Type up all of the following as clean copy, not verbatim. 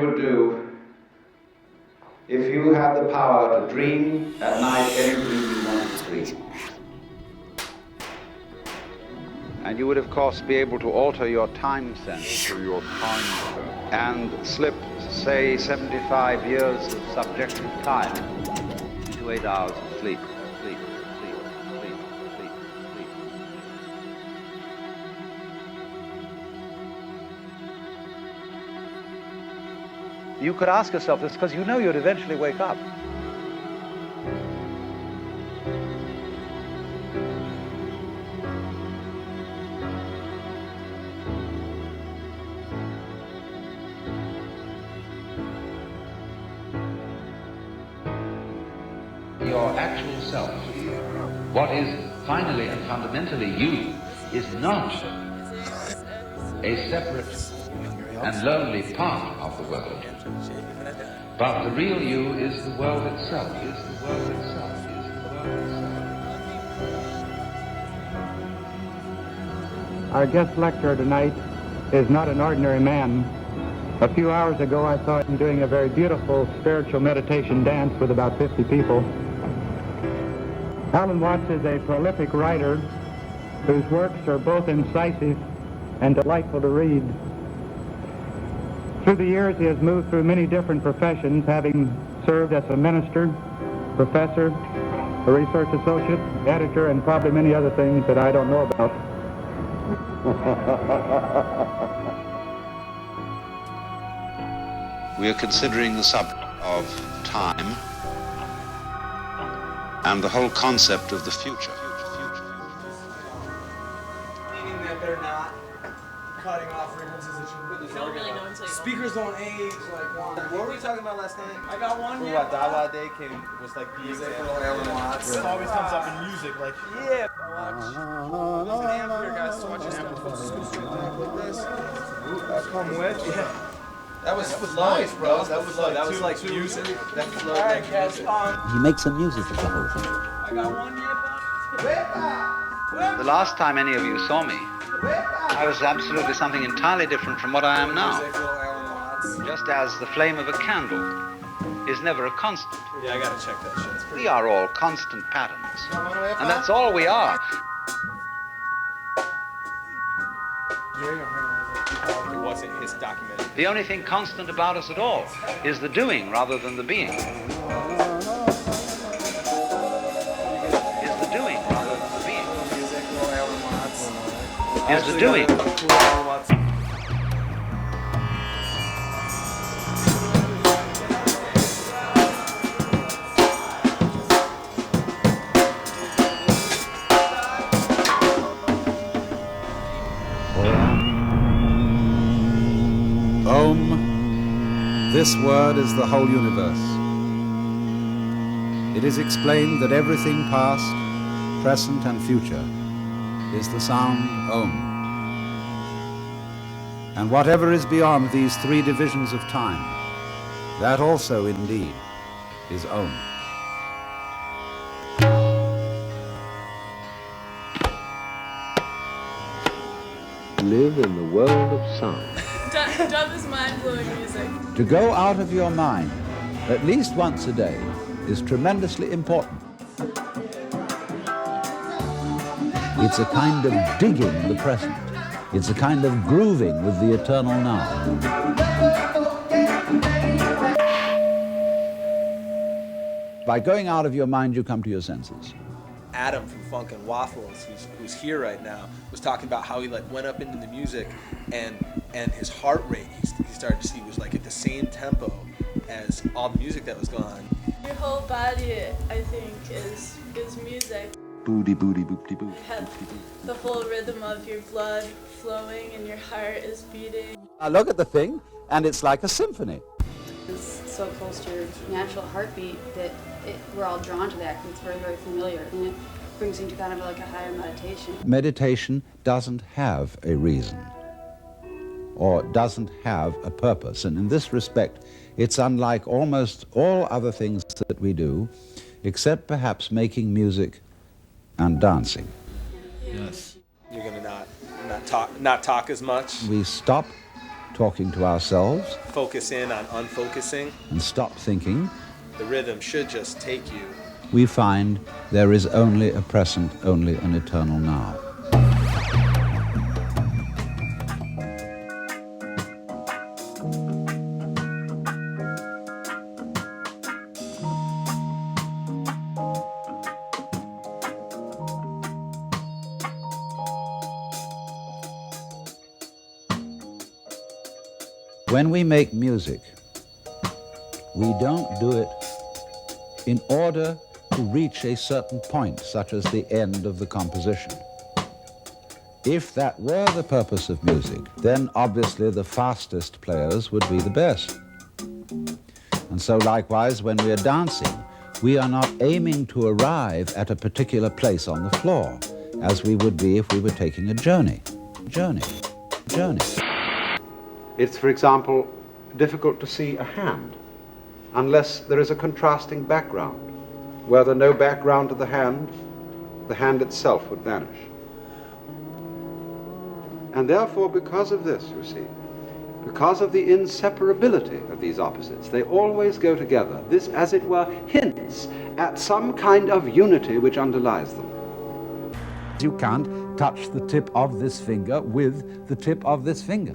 would do if you had the power to dream at night any dream you wanted to dream. And you would, of course, be able to alter your time sense and slip, say, 75 years of subjective time into 8 hours of sleep. You could ask yourself this because you know you'd eventually wake up. Your actual self, what is finally and fundamentally you, is not a separate and lonely part of the world. But the real you is the world itself, Our guest lecturer tonight is not an ordinary man. A few hours ago, I saw him doing a very beautiful spiritual meditation dance with about 50 people. Alan Watts is a prolific writer whose works are both incisive and delightful to read. Through the years, he has moved through many different professions, having served as a minister, professor, a research associate, editor, and probably many other things that I don't know about. We are considering the subject of time and the whole concept of the future. Meaning that they're not cutting off frequencies that you put this organ on. Speakers don't age like one. What were we talking about last night? I got one. For Yeah. what Dawa Day was like Music for Alan Watts. It always comes up in music, like Yeah. There's an amp here, guys. So watch this amp. Like this. Come with. Yeah. That was nice, bro. That was like music. That flowed All right, like guys. music. He makes some music of the whole thing. I got one yet. The last time any of you saw me, I was absolutely something entirely different from what I am now. Music for Alan Watts. Just as the flame of a candle is never a constant. Yeah, I gotta check that shit. It's pretty. We are all constant patterns. And that's all we are. It wasn't his documentary. The only thing constant about us at all is the doing rather than the being. Is the doing rather than the being. Music for Alan Watts. Is the doing. Alan Watts. Om, this word is the whole universe. It is explained that everything past, present and future is the sound Om. And whatever is beyond these three divisions of time, that also indeed is Om. Live in the world of sound. Dub is mind-blowing music. To go out of your mind at least once a day is tremendously important. It's a kind of digging the present. It's a kind of grooving with the eternal now. By going out of your mind, you come to your senses. Adam from Funk and Waffles, who's here right now, was talking about how he like went up into the music and his heart rate he started to see was like at the same tempo as all the music that was going on. Your whole body, I think, is music. Booty booty boopty boop. You have the whole rhythm of your blood flowing and your heart is beating. I look at the thing, and it's like a symphony. It's so close to your natural heartbeat that we're all drawn to that because it's very, very familiar. And it brings you to kind of like a higher meditation. Meditation doesn't have a reason or doesn't have a purpose. And in this respect, it's unlike almost all other things that we do, except perhaps making music and dancing. Yes. You're gonna not talk as much. We stop talking to ourselves, focus in on unfocusing, and stop thinking, the rhythm should just take you. we find there is only a present, only an eternal now. When we make music, we don't do it in order to reach a certain point, such as the end of the composition. If that were the purpose of music, then obviously the fastest players would be the best. And so likewise, when we are dancing, we are not aiming to arrive at a particular place on the floor, as we would be if we were taking a journey. It's, for example, difficult to see a hand unless there is a contrasting background. Were there no background to the hand itself would vanish. And therefore, because of this, you see, because of the inseparability of these opposites, they always go together. This, as it were, hints at some kind of unity which underlies them. You can't touch the tip of this finger with the tip of this finger.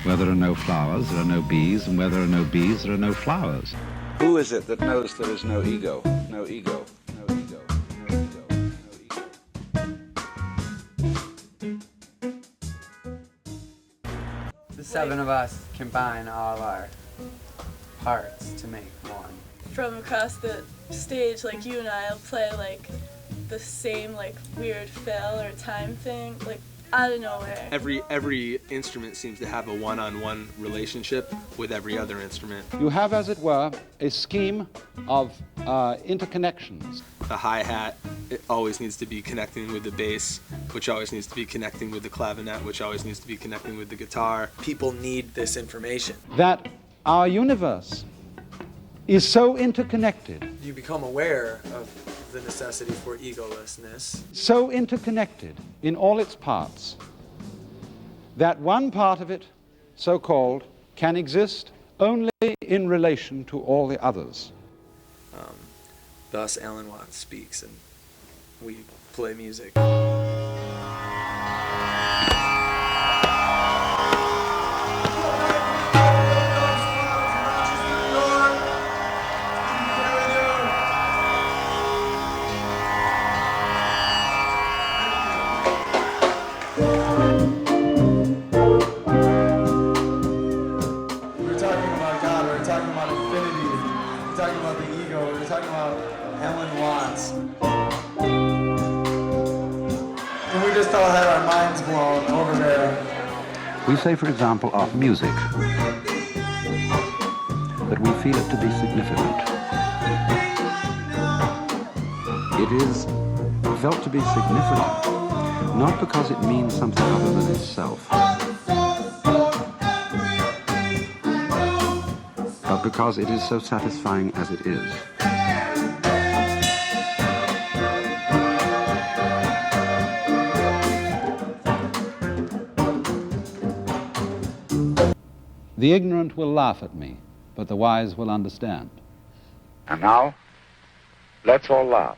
Where there are no flowers, there are no bees, and where there are no bees, there are no flowers. Who is it that knows there is no ego? No ego. No ego. No ego. No ego. The seven of us combine all our parts to make one. From across the stage, like you and I'll play like the same like weird fill or time thing, like out of nowhere. Every instrument seems to have a one-on-one relationship with every other instrument. You have, as it were, a scheme of interconnections. The hi-hat, it always needs to be connecting with the bass, which always needs to be connecting with the clavinet, which always needs to be connecting with the guitar. People need this information. That our universe is so interconnected, You become aware of the necessity for egolessness. so interconnected in all its parts, that one part of it, so-called, can exist only in relation to all the others. Thus, Alan Watts speaks, and we play music. all had our minds blown over there. We say, for example, of music, that we feel it to be significant. It is felt to be significant, not because it means something other than itself, but because it is so satisfying as it is. The ignorant will laugh at me, but the wise will understand. And now, let's all laugh.